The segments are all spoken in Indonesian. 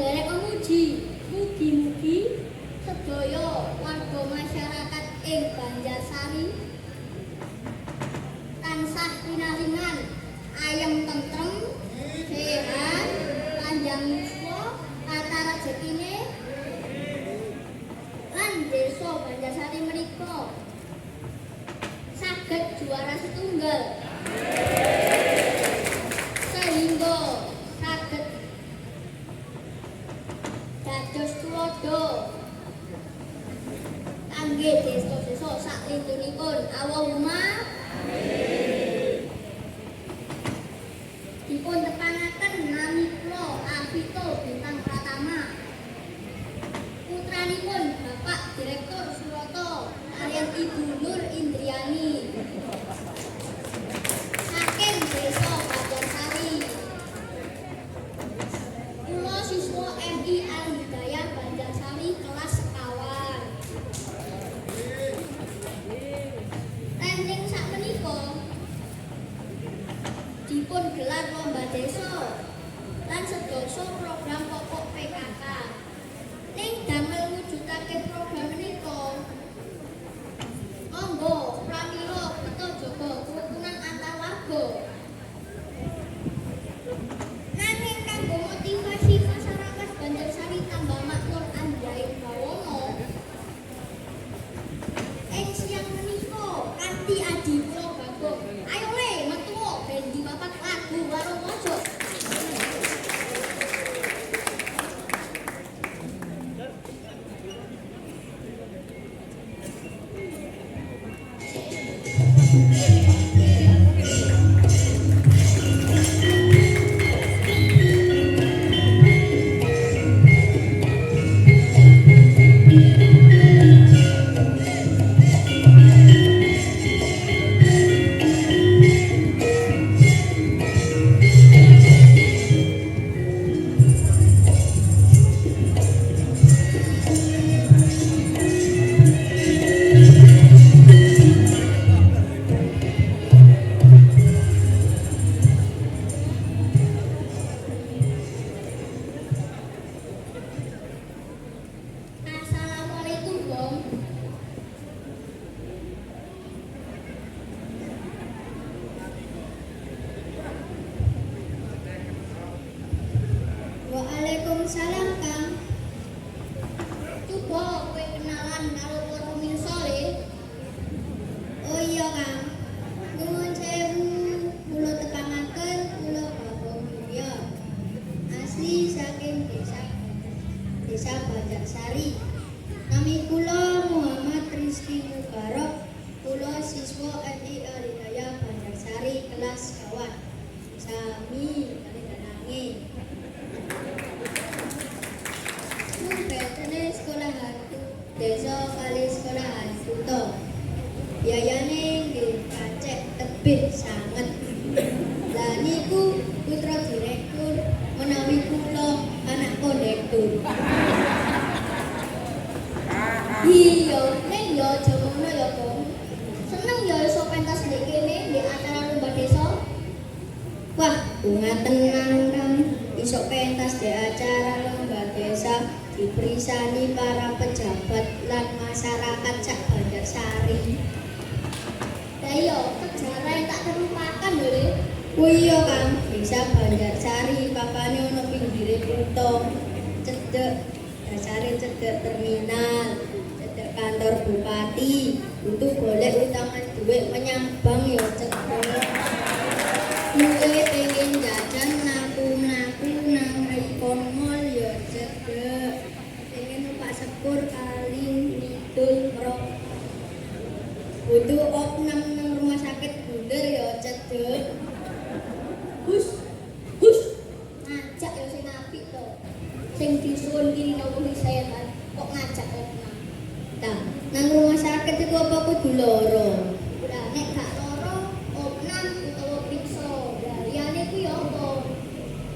derek memuji mugi-mugi sedaya warga masyarakat ing Banjarsari tansah pinaringan ayem tentrem sehat panjang yuswa kata rezekine lan desa Banjarsari menika saged juara setunggal sehingga saged dados tulodo kangge desa-desa saklindunipun. Allahumma amin. Dipun tepangaken nami kula Alvito Bintang Pratama. Putranipun Bapak Direktur Suroto kaliyan Ibu Nur Indriani. Saking desa Banjarsari. Kula siswa MI Al Hidayah Banjarsari kelas sekawan. Tending sakmenika dipun gelar lomba desa lan sedasa program pokok PKK. Ning damel wujudake program menika monggo pramila kita jaga kerukunan antar warga. Nanging kanggo motivasi masyarakat Banjarsari tambah makmur andhaing bawana. Ing siang menika kanthi adi kula Bagong, ayo le metu ben diwapak lagu warung pojok. Assalamualaikum, Bang. Waalaikumsalam, Kang. Coba kowe kenalan karo para pemirsa le. Oh iya, Kang. Nuwun sewu, kula tepangaken kula Bagong Mulya. Asli saking Desa Banjarsari. Nami kula Muhammad Rizky Mubarok. Kula siswa MI Al Hidayah Banjarsari kelas sekawan. Sami kandanange. Betene sekolahan desa kali sekolahan Kuto. Biayane nggih pacek tebih sanget. Lah niku putra direktur menawi kula anak kondektur. Iya, ning yo aja ngono ya, Bang. Seneng ya iso pentas ndek kene ndek acara lomba desa. Wah, bunga tenang kan iso pentas ndek acara lomba desa diperisani para pejabat lan masyarakat sak Banjarsari. Lah iya, sejarah yang tak terlupakan lho, Le. Oh iya, Kang. Desa Banjarsari papane ono pinggire kutha. Cedhek dasare cedhek terminal, cedhek kantor bupati. Butuh golek utangan duit menyambang ya cedhek. Duwe pengen jajan naku-naku nang Rikon Mall ya cedhek. Pengen numpak sepur kali Kidul Merok. Butuh opnam nang rumah sakit bunder ya cedhek. Hus, ngajak ya sing apik to. Sing disuwun kiri nopo sehat kok ngajak opnam. Nah, nang rumah sakit iku apa kudu lara? Lah nek gak lara, opnam utawa priksa. Lah liyane kuwi apa?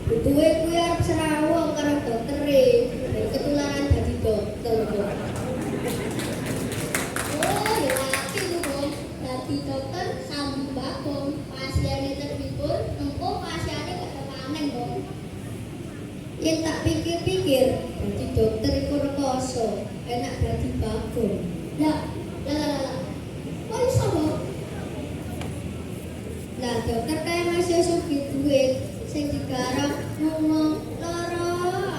Butuhe kuwi arep serawung karo doktere. Ketularan dadi dokter. Oh, ya apik lho, Bang. Dadi dokter sambung pasiene terhibur, engko pasiene gak kepanen, Bang. Yen tak pikir-pikir mikir, jadi dokter iku rekoso, enak dadi bagong. Lah, lah. Kok iso kok? Lah dokter kae masih sugih duit sing digarap ngomong lara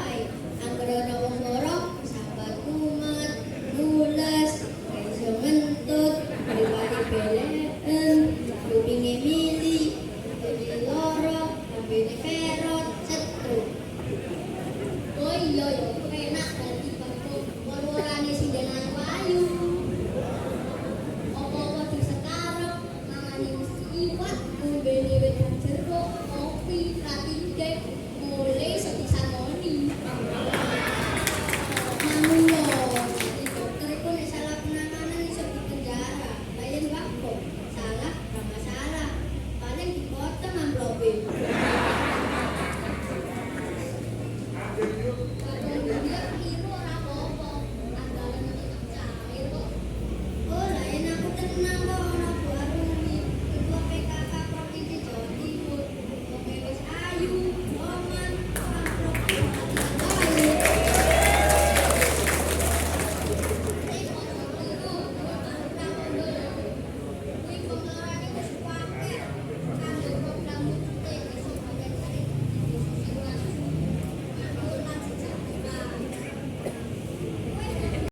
ae. Anggere ana wong lara sambat kumat, mules, iso ngentut, mripate beleken, kupinge mili, jadi lara, lambene perot, setruk. Oh iya ya, enak dadi bagong. War-warane sing dengan payu. Apa-apa disekarep, mangane mesti iwat, ngombe